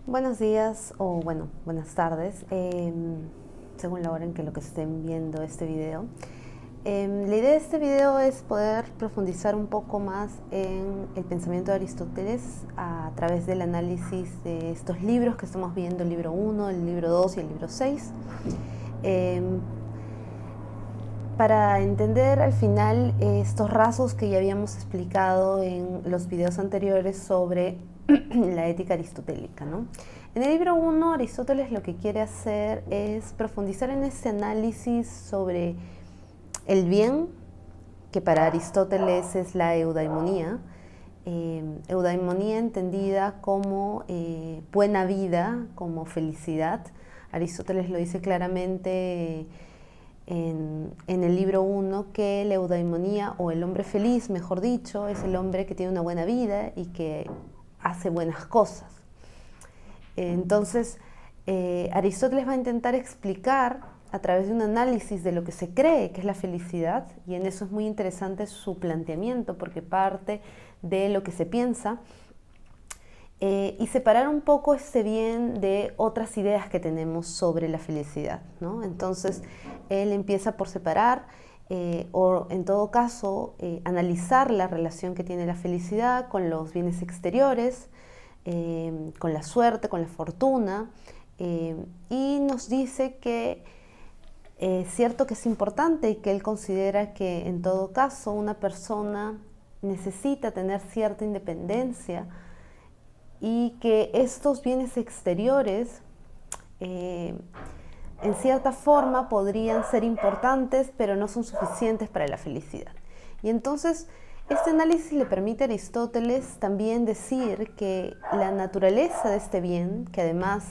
Buenos días o bueno, buenas tardes, según la hora en que lo que estén viendo este video. La idea de este video es poder profundizar un poco más en el pensamiento de Aristóteles a través del análisis de estos libros que estamos viendo, el libro 1, el libro 2 y el libro 6. Para entender al final estos rasgos que ya habíamos explicado en los videos anteriores sobre la ética aristotélica, ¿no? En el libro 1, Aristóteles lo que quiere hacer es profundizar en este análisis sobre el bien, que para Aristóteles es la eudaimonía, eudaimonía entendida como buena vida, como felicidad. Aristóteles lo dice claramente en el libro 1 que la eudaimonía, o el hombre feliz, mejor dicho, es el hombre que tiene una buena vida y que hace buenas cosas. Entonces, Aristóteles va a intentar explicar a través de un análisis de lo que se cree que es la felicidad, y en eso es muy interesante su planteamiento porque parte de lo que se piensa, y separar un poco este bien de otras ideas que tenemos sobre la felicidad, ¿no? Entonces, él empieza por separar o en todo caso analizar la relación que tiene la felicidad con los bienes exteriores, con la suerte, con la fortuna, y nos dice que es cierto que es importante y que él considera que en todo caso una persona necesita tener cierta independencia y que estos bienes exteriores en cierta forma podrían ser importantes, pero no son suficientes para la felicidad. Y entonces este análisis le permite a Aristóteles también decir que la naturaleza de este bien, que además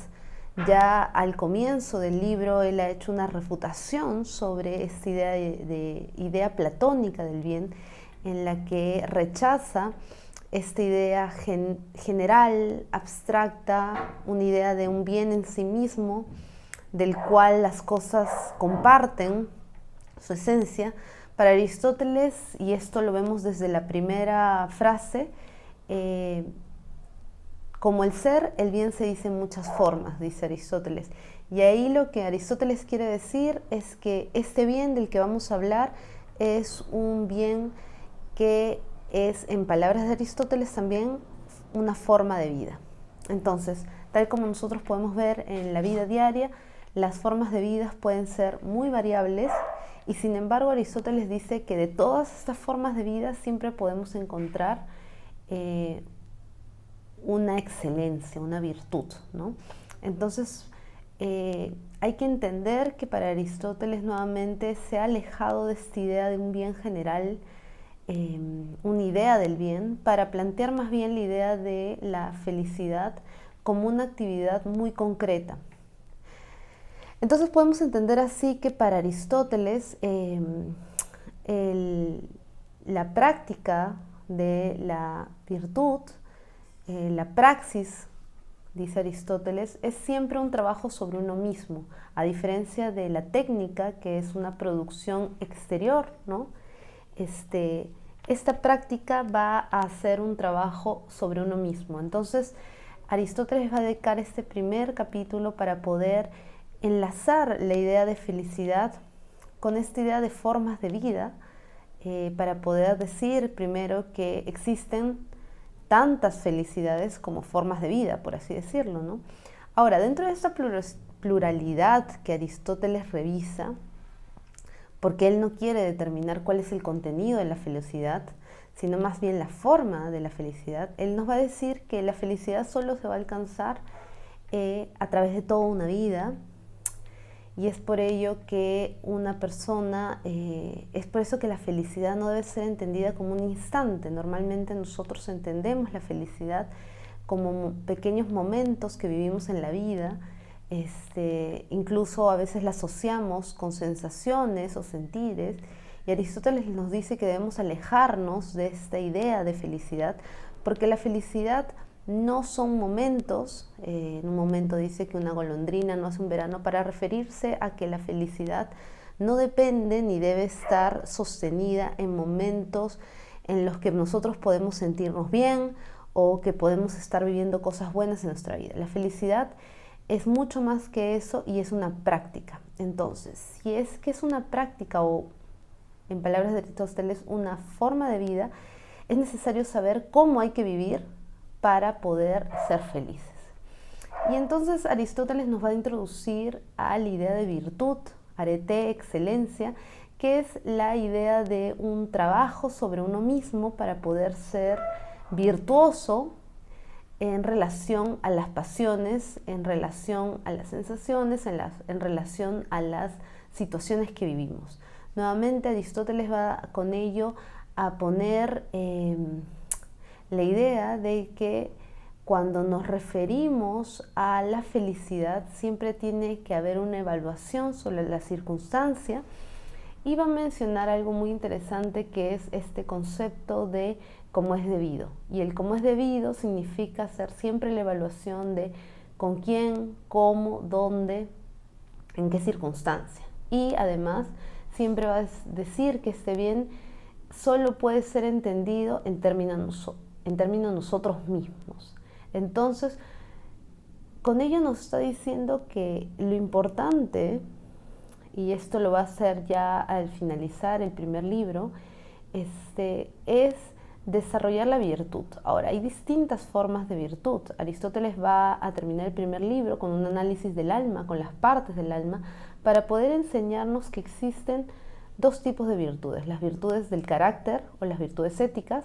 ya al comienzo del libro él ha hecho una refutación sobre esta idea de idea platónica del bien, en la que rechaza esta idea general, abstracta, una idea de un bien en sí mismo, del cual las cosas comparten su esencia. Para Aristóteles, y esto lo vemos desde la primera frase, como el ser, el bien se dice en muchas formas, dice Aristóteles. Y ahí lo que Aristóteles quiere decir es que este bien del que vamos a hablar es un bien que es, en palabras de Aristóteles, también una forma de vida. Entonces, tal como nosotros podemos ver en la vida diaria, las formas de vida pueden ser muy variables, y sin embargo Aristóteles dice que de todas estas formas de vida siempre podemos encontrar una excelencia, una virtud, ¿no? Entonces, hay que entender que para Aristóteles nuevamente se ha alejado de esta idea de un bien general, una idea del bien, para plantear más bien la idea de la felicidad como una actividad muy concreta. Entonces podemos entender así que para Aristóteles la práctica de la virtud, la praxis, dice Aristóteles, es siempre un trabajo sobre uno mismo, a diferencia de la técnica, que es una producción exterior, ¿no? Esta práctica va a hacer un trabajo sobre uno mismo. Entonces, Aristóteles va a dedicar este primer capítulo para poder enlazar la idea de felicidad con esta idea de formas de vida, para poder decir primero que existen tantas felicidades como formas de vida, por así decirlo, ¿no? Ahora, dentro de esta pluralidad que Aristóteles revisa, porque él no quiere determinar cuál es el contenido de la felicidad, sino más bien la forma de la felicidad, él nos va a decir que la felicidad solo se va a alcanzar a través de toda una vida, y es por ello que una persona, es por eso que la felicidad no debe ser entendida como un instante. Normalmente nosotros entendemos la felicidad como pequeños momentos que vivimos en la vida, incluso a veces la asociamos con sensaciones o sentires, y Aristóteles nos dice que debemos alejarnos de esta idea de felicidad, porque la felicidad no son momentos. En un momento dice que una golondrina no hace un verano, para referirse a que la felicidad no depende ni debe estar sostenida en momentos en los que nosotros podemos sentirnos bien o que podemos estar viviendo cosas buenas en nuestra vida. La felicidad es mucho más que eso y es una práctica. Entonces, si es que es una práctica o, en palabras de Aristóteles, una forma de vida, es necesario saber cómo hay que vivir para poder ser felices. Y entonces Aristóteles nos va a introducir a la idea de virtud, arete, excelencia, que es la idea de un trabajo sobre uno mismo para poder ser virtuoso en relación a las pasiones, en relación a las sensaciones, en relación a las situaciones que vivimos. Nuevamente Aristóteles va con ello a poner la idea de que cuando nos referimos a la felicidad siempre tiene que haber una evaluación sobre la circunstancia, y va a mencionar algo muy interesante que es este concepto de cómo es debido. Y el cómo es debido significa hacer siempre la evaluación de con quién, cómo, dónde, en qué circunstancia. Y además siempre va a decir que este bien solo puede ser entendido en términos nosotros mismos. Entonces, con ello nos está diciendo que lo importante, y esto lo va a hacer ya al finalizar el primer libro, es desarrollar la virtud. Ahora, hay distintas formas de virtud. Aristóteles va a terminar el primer libro con un análisis del alma, con las partes del alma, para poder enseñarnos que existen dos tipos de virtudes: las virtudes del carácter o las virtudes éticas,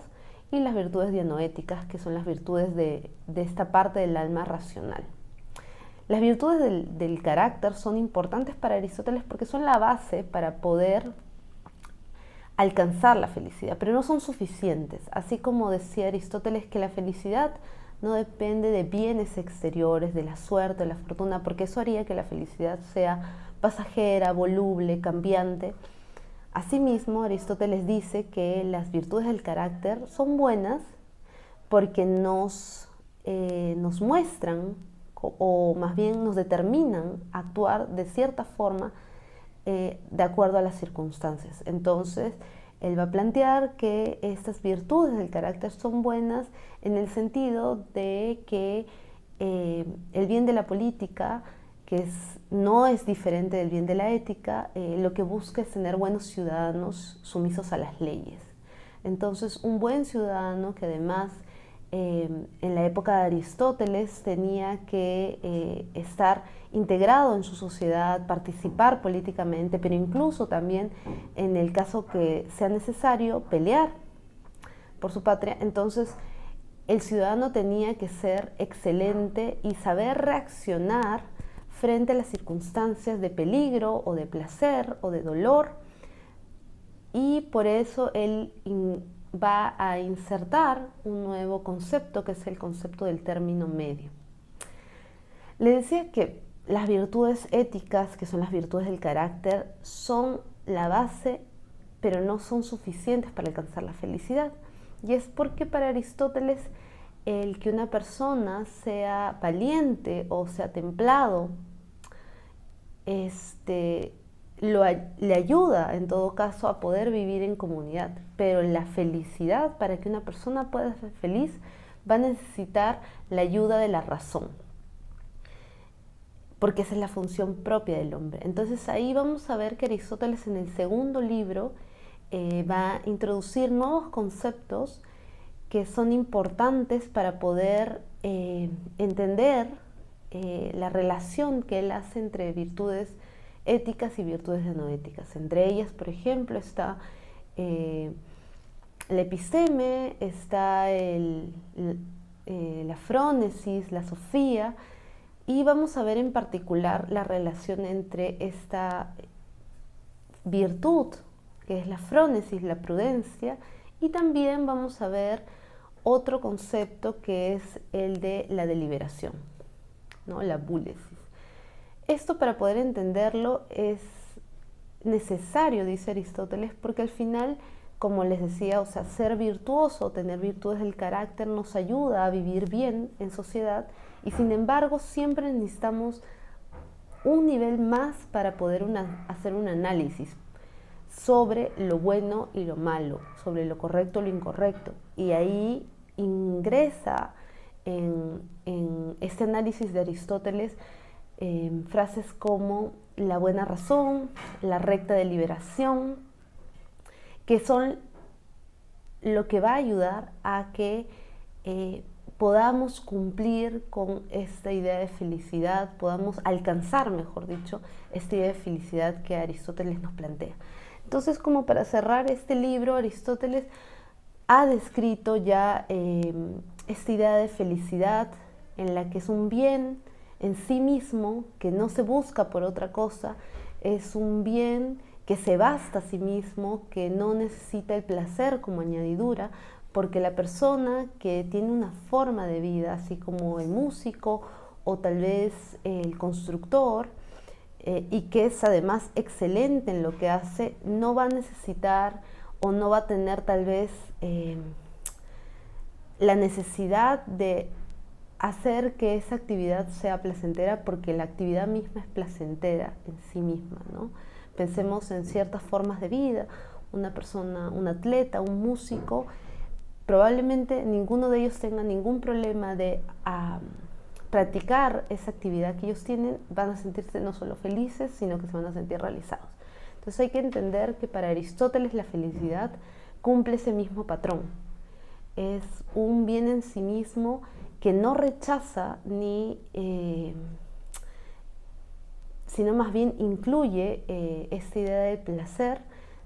y las virtudes dianoéticas, que son las virtudes de esta parte del alma racional. Las virtudes del carácter son importantes para Aristóteles porque son la base para poder alcanzar la felicidad, pero no son suficientes. Así como decía Aristóteles que la felicidad no depende de bienes exteriores, de la suerte, de la fortuna, porque eso haría que la felicidad sea pasajera, voluble, cambiante. Asimismo, Aristóteles dice que las virtudes del carácter son buenas porque nos muestran, o más bien nos determinan a actuar de cierta forma de acuerdo a las circunstancias. Entonces, él va a plantear que estas virtudes del carácter son buenas en el sentido de que el bien de la política, que no es diferente del bien de la ética, lo que busca es tener buenos ciudadanos sumisos a las leyes. Entonces, un buen ciudadano que además en la época de Aristóteles tenía que estar integrado en su sociedad, participar políticamente, pero incluso también, en el caso que sea necesario, pelear por su patria. Entonces, el ciudadano tenía que ser excelente y saber reaccionar frente a las circunstancias de peligro o de placer o de dolor, y por eso él va a insertar un nuevo concepto, que es el concepto del término medio. Le decía que las virtudes éticas, que son las virtudes del carácter, son la base, pero no son suficientes para alcanzar la felicidad. Y es porque para Aristóteles el que una persona sea valiente o sea templado le ayuda en todo caso a poder vivir en comunidad, pero la felicidad, para que una persona pueda ser feliz, va a necesitar la ayuda de la razón, porque esa es la función propia del hombre. Entonces ahí vamos a ver que Aristóteles en el segundo libro va a introducir nuevos conceptos que son importantes para poder entender la relación que él hace entre virtudes éticas y virtudes no éticas. Entre ellas, por ejemplo, está la episteme, está la frónesis, la sofía, y vamos a ver en particular la relación entre esta virtud, que es la frónesis, la prudencia, y también vamos a ver otro concepto que es el de la deliberación, ¿no? La búlesis. Esto, para poder entenderlo, es necesario, dice Aristóteles, porque al final, como les decía, o sea, ser virtuoso, tener virtudes del carácter nos ayuda a vivir bien en sociedad, y sin embargo siempre necesitamos un nivel más para poder hacer un análisis sobre lo bueno y lo malo, sobre lo correcto y lo incorrecto. Y ahí ingresa en este análisis de Aristóteles frases como la buena razón, la recta deliberación, que son lo que va a ayudar a que podamos cumplir con esta idea de felicidad, podamos alcanzar, mejor dicho, esta idea de felicidad que Aristóteles nos plantea. Entonces, como para cerrar este libro, Aristóteles ha descrito ya esta idea de felicidad en la que es un bien en sí mismo, que no se busca por otra cosa, es un bien que se basta a sí mismo, que no necesita el placer como añadidura, porque la persona que tiene una forma de vida, así como el músico o tal vez el constructor, y que es además excelente en lo que hace, no va a necesitar o no va a tener tal vez la necesidad de hacer que esa actividad sea placentera, porque la actividad misma es placentera en sí misma, ¿no? Pensemos en ciertas formas de vida, una persona, un atleta, un músico, probablemente ninguno de ellos tenga ningún problema de practicar esa actividad que ellos tienen, van a sentirse no solo felices, sino que se van a sentir realizados. Entonces hay que entender que para Aristóteles la felicidad cumple ese mismo patrón. Es un bien en sí mismo que no rechaza ni, sino más bien incluye esta idea de placer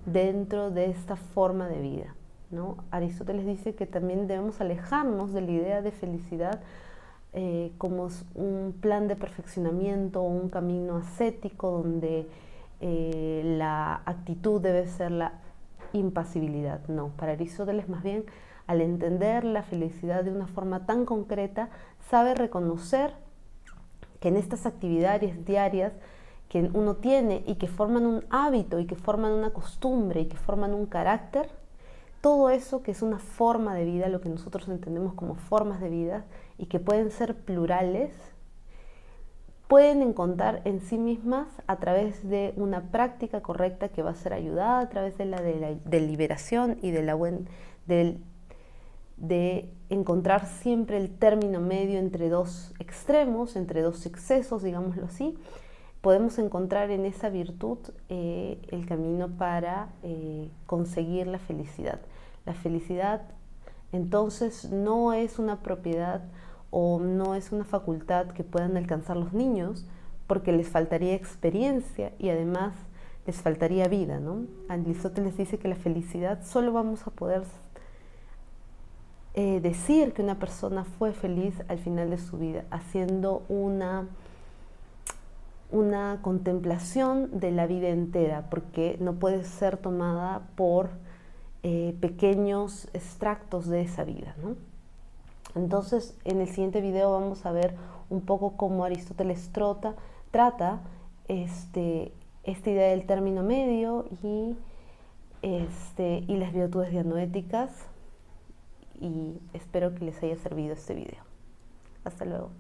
dentro de esta forma de vida, ¿no? Aristóteles dice que también debemos alejarnos de la idea de felicidad como un plan de perfeccionamiento o un camino ascético donde la actitud debe ser la impasibilidad. No, para Aristóteles más bien, al entender la felicidad de una forma tan concreta, sabe reconocer que en estas actividades diarias que uno tiene y que forman un hábito y que forman una costumbre y que forman un carácter, todo eso que es una forma de vida, lo que nosotros entendemos como formas de vida y que pueden ser plurales, pueden encontrar en sí mismas a través de una práctica correcta que va a ser ayudada a través de la deliberación y de encontrar siempre el término medio entre dos extremos, entre dos excesos, digámoslo así. Podemos encontrar en esa virtud el camino para conseguir la felicidad. La felicidad entonces no es una propiedad o no es una facultad que puedan alcanzar los niños, porque les faltaría experiencia y además les faltaría vida, ¿no? Aristóteles dice que la felicidad solo vamos a poder decir que una persona fue feliz al final de su vida, haciendo una contemplación de la vida entera, porque no puede ser tomada por pequeños extractos de esa vida, ¿no? Entonces, en el siguiente video vamos a ver un poco cómo Aristóteles trata esta idea del término medio y las virtudes dianoéticas, y espero que les haya servido este video. Hasta luego.